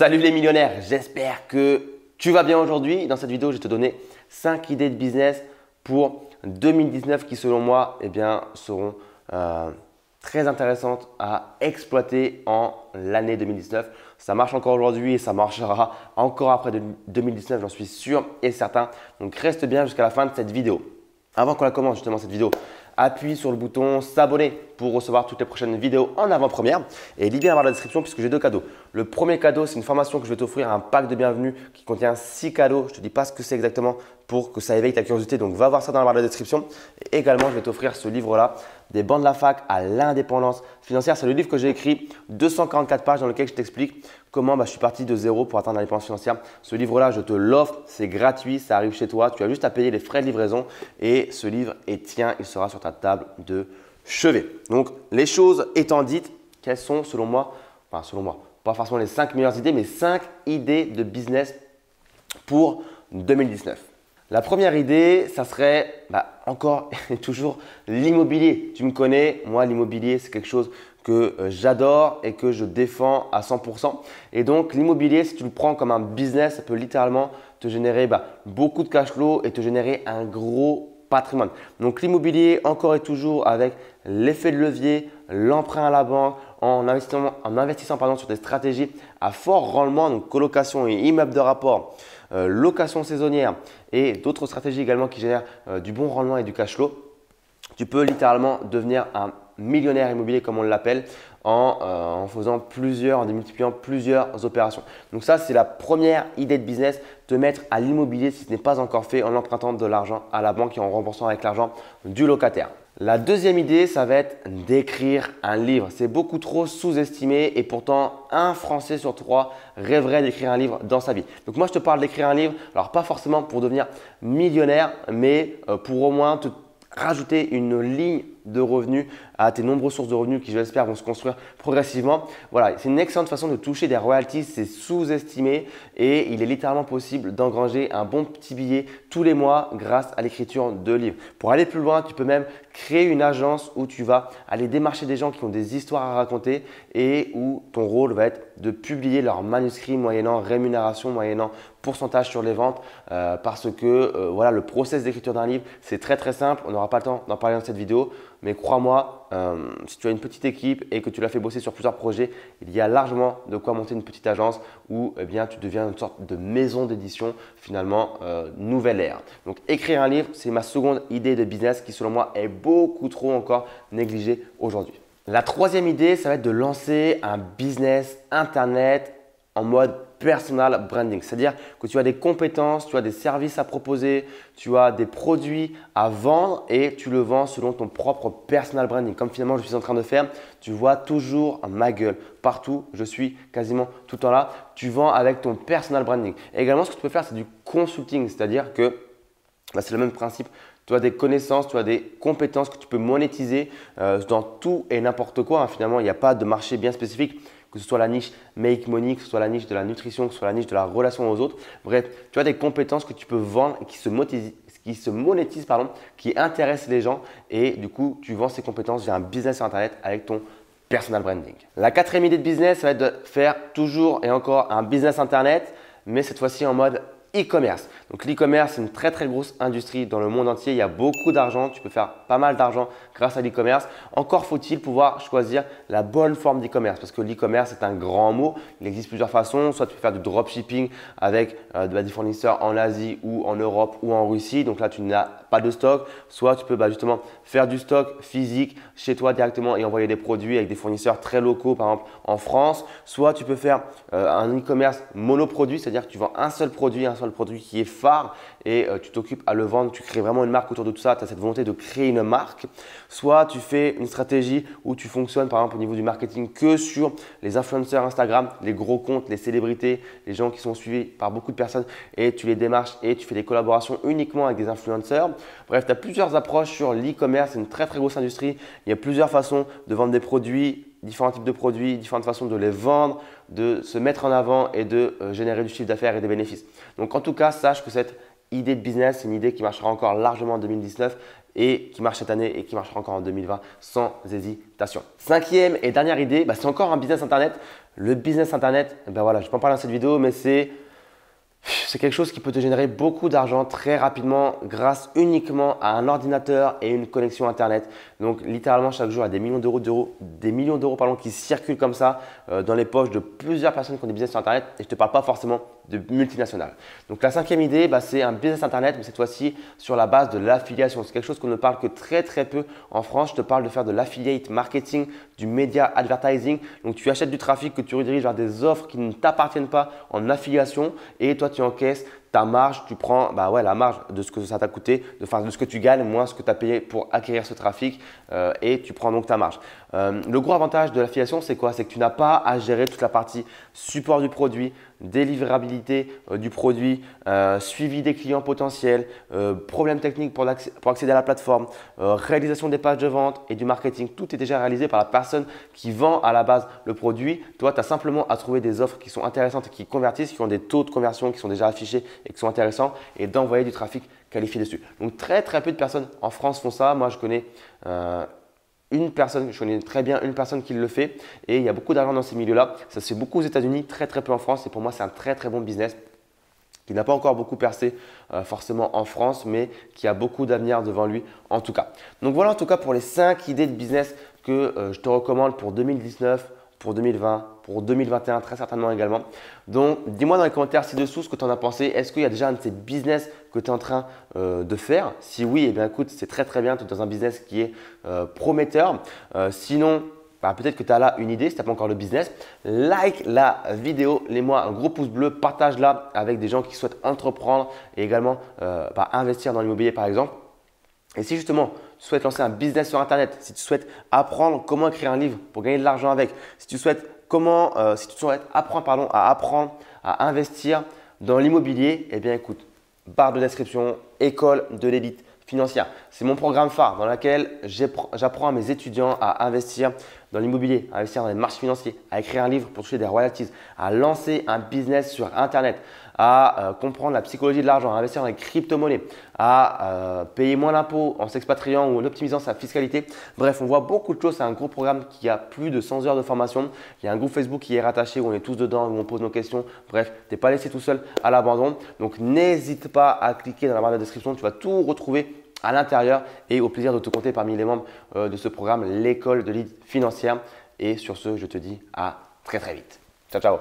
Salut les millionnaires, j'espère que tu vas bien aujourd'hui. Dans cette vidéo, je vais te donner 5 idées de business pour 2019 qui selon moi seront très intéressantes à exploiter en l'année 2019. Ça marche encore aujourd'hui et ça marchera encore après 2019, j'en suis sûr et certain. Donc reste bien jusqu'à la fin de cette vidéo. Avant qu'on la commence justement cette vidéo, appuie sur le bouton s'abonner pour recevoir toutes les prochaines vidéos en avant-première et lis bien dans la description puisque j'ai 2 cadeaux. Le premier cadeau, c'est une formation que je vais t'offrir, un pack de bienvenue qui contient 6 cadeaux. Je ne te dis pas ce que c'est exactement pour que ça éveille ta curiosité, donc va voir ça dans la barre de description. Et également, je vais t'offrir ce livre-là, Des bancs de la fac à l'indépendance financière. C'est le livre que j'ai écrit, 244 pages dans lequel je t'explique comment je suis parti de zéro pour atteindre l'indépendance financière. Ce livre-là, je te l'offre, c'est gratuit, ça arrive chez toi. Tu as juste à payer les frais de livraison et ce livre est tien, il sera sur ta table de chevet. Donc, les choses étant dites, quelles sont selon moi, pas forcément les 5 meilleures idées, mais 5 idées de business pour 2019. La première idée, ça serait encore et toujours l'immobilier. Tu me connais, moi l'immobilier c'est quelque chose que j'adore et que je défends à 100%. Et donc l'immobilier, si tu le prends comme un business, ça peut littéralement te générer beaucoup de cash flow et te générer un gros patrimoine. Donc l'immobilier encore et toujours avec l'effet de levier, l'emprunt à la banque, en investissant sur des stratégies à fort rendement, donc colocation et immeuble de rapport, location saisonnière et d'autres stratégies également qui génèrent du bon rendement et du cash flow. Tu peux littéralement devenir un millionnaire immobilier comme on l'appelle en démultipliant plusieurs opérations. Donc ça, c'est la première idée de business, te mettre à l'immobilier si ce n'est pas encore fait en empruntant de l'argent à la banque et en remboursant avec l'argent du locataire. La deuxième idée, ça va être d'écrire un livre. C'est beaucoup trop sous-estimé et pourtant un Français sur 3 rêverait d'écrire un livre dans sa vie. Donc moi, je te parle d'écrire un livre, alors pas forcément pour devenir millionnaire, mais pour au moins te rajouter une ligne de revenus à tes nombreuses sources de revenus qui, je l'espère, vont se construire progressivement. Voilà, c'est une excellente façon de toucher des royalties, c'est sous-estimé et il est littéralement possible d'engranger un bon petit billet tous les mois grâce à l'écriture de livres. Pour aller plus loin, tu peux même créer une agence où tu vas aller démarcher des gens qui ont des histoires à raconter et où ton rôle va être de publier leurs manuscrits moyennant rémunération, moyennant pourcentage sur les ventes parce que le process d'écriture d'un livre, c'est très simple. On n'aura pas le temps d'en parler dans cette vidéo. Mais crois-moi, si tu as une petite équipe et que tu l'as fait bosser sur plusieurs projets, il y a largement de quoi monter une petite agence où tu deviens une sorte de maison d'édition finalement nouvelle ère. Donc écrire un livre, c'est ma seconde idée de business qui selon moi est beaucoup trop encore négligée aujourd'hui. La troisième idée, ça va être de lancer un business internet en mode personal branding, c'est-à-dire que tu as des compétences, tu as des services à proposer, tu as des produits à vendre et tu le vends selon ton propre personal branding. Comme finalement je suis en train de faire, tu vois toujours ma gueule partout, je suis quasiment tout le temps là. Tu vends avec ton personal branding. Et également, ce que tu peux faire, c'est du consulting, c'est-à-dire que c'est le même principe. Tu as des connaissances, tu as des compétences que tu peux monétiser dans tout et n'importe quoi. Finalement, il n'y a pas de marché bien spécifique, que ce soit la niche make money, que ce soit la niche de la nutrition, que ce soit la niche de la relation aux autres. Bref, tu as des compétences que tu peux vendre et qui se monétisent, qui intéressent les gens et du coup, tu vends ces compétences via un business sur Internet avec ton personal branding. La quatrième idée de business, ça va être de faire toujours et encore un business Internet, mais cette fois-ci en mode e-commerce. Donc l'e-commerce, c'est une très grosse industrie dans le monde entier. Il y a beaucoup d'argent, tu peux faire pas mal d'argent grâce à l'e-commerce. Encore faut-il pouvoir choisir la bonne forme d'e-commerce parce que l'e-commerce est un grand mot. Il existe plusieurs façons. Soit tu peux faire du dropshipping avec des fournisseurs en Asie ou en Europe ou en Russie. Donc là, tu n'as pas de stock. Soit tu peux justement faire du stock physique chez toi directement et envoyer des produits avec des fournisseurs très locaux, par exemple en France. Soit tu peux faire un e-commerce monoproduit, c'est-à-dire que tu vends un seul produit qui est phare et tu t'occupes à le vendre, tu crées vraiment une marque autour de tout ça, tu as cette volonté de créer une marque. Soit tu fais une stratégie où tu fonctionnes par exemple au niveau du marketing que sur les influenceurs Instagram, les gros comptes, les célébrités, les gens qui sont suivis par beaucoup de personnes et tu les démarches et tu fais des collaborations uniquement avec des influenceurs. Bref, tu as plusieurs approches sur l'e-commerce, c'est une très grosse industrie. Il y a plusieurs façons de vendre des produits, différents types de produits, différentes façons de les vendre, de se mettre en avant et de générer du chiffre d'affaires et des bénéfices. Donc en tout cas, sache que cette idée de business, c'est une idée qui marchera encore largement en 2019 et qui marche cette année et qui marchera encore en 2020 sans hésitation. Cinquième et dernière idée, c'est encore un business internet. Le business internet, voilà, je ne vais pas en parler dans cette vidéo, mais c'est quelque chose qui peut te générer beaucoup d'argent très rapidement grâce uniquement à un ordinateur et une connexion internet. Donc littéralement chaque jour, il y a des millions d'euros qui circulent comme ça dans les poches de plusieurs personnes qui ont des business sur internet et je ne te parle pas forcément de multinationales. Donc la cinquième idée, c'est un business internet mais cette fois-ci sur la base de l'affiliation. C'est quelque chose qu'on ne parle que très peu en France. Je te parle de faire de l'affiliate marketing, du media advertising. Donc tu achètes du trafic que tu rediriges vers des offres qui ne t'appartiennent pas en affiliation et toi tu encaisses ta marge, tu prends la marge de ce que ça t'a coûté, de ce que tu gagnes moins ce que tu as payé pour acquérir ce trafic et tu prends donc ta marge. Le gros avantage de l'affiliation, c'est quoi? C'est que tu n'as pas à gérer toute la partie support du produit, délivrabilité du produit, suivi des clients potentiels, problèmes techniques pour accéder à la plateforme, réalisation des pages de vente et du marketing. Tout est déjà réalisé par la personne qui vend à la base le produit. Toi, tu as simplement à trouver des offres qui sont intéressantes et qui convertissent, qui ont des taux de conversion qui sont déjà affichés et qui sont intéressants et d'envoyer du trafic qualifié dessus. Donc, très peu de personnes en France font ça. Moi, je connais très bien une personne qui le fait et il y a beaucoup d'argent dans ces milieux-là. Ça se fait beaucoup aux États-Unis, très peu en France et pour moi, c'est un très bon business qui n'a pas encore beaucoup percé forcément en France, mais qui a beaucoup d'avenir devant lui en tout cas. Donc voilà en tout cas pour les 5 idées de business que je te recommande pour 2019, pour 2020, pour 2021 très certainement également. Donc dis-moi dans les commentaires ci-dessous ce que tu en as pensé. Est-ce qu'il y a déjà un de ces business que tu es en train de faire? Si oui, eh bien écoute, c'est très bien, tu es dans un business qui est prometteur. Sinon, peut-être que tu as là une idée, si tu n'as pas encore le business, like la vidéo, mets-moi un gros pouce bleu, partage-la avec des gens qui souhaitent entreprendre et également investir dans l'immobilier par exemple. Et si justement tu souhaites lancer un business sur internet, si tu souhaites apprendre comment écrire un livre pour gagner de l'argent avec, si tu souhaites apprendre à investir dans l'immobilier, eh bien écoute, barre de description, école de l'élite financière. C'est mon programme phare dans lequel j'apprends à mes étudiants à investir dans l'immobilier, à investir dans les marchés financiers, à écrire un livre pour toucher des royalties, à lancer un business sur internet, à comprendre la psychologie de l'argent, à investir dans les crypto-monnaies, à payer moins d'impôts en s'expatriant ou en optimisant sa fiscalité. Bref, on voit beaucoup de choses. C'est un gros programme qui a plus de 100 heures de formation. Il y a un groupe Facebook qui est rattaché où on est tous dedans, où on pose nos questions. Bref, tu n'es pas laissé tout seul à l'abandon. Donc, n'hésite pas à cliquer dans la barre de description. Tu vas tout retrouver à l'intérieur et au plaisir de te compter parmi les membres de ce programme, l'école de l'élite financière. Et sur ce, je te dis à très vite. Ciao.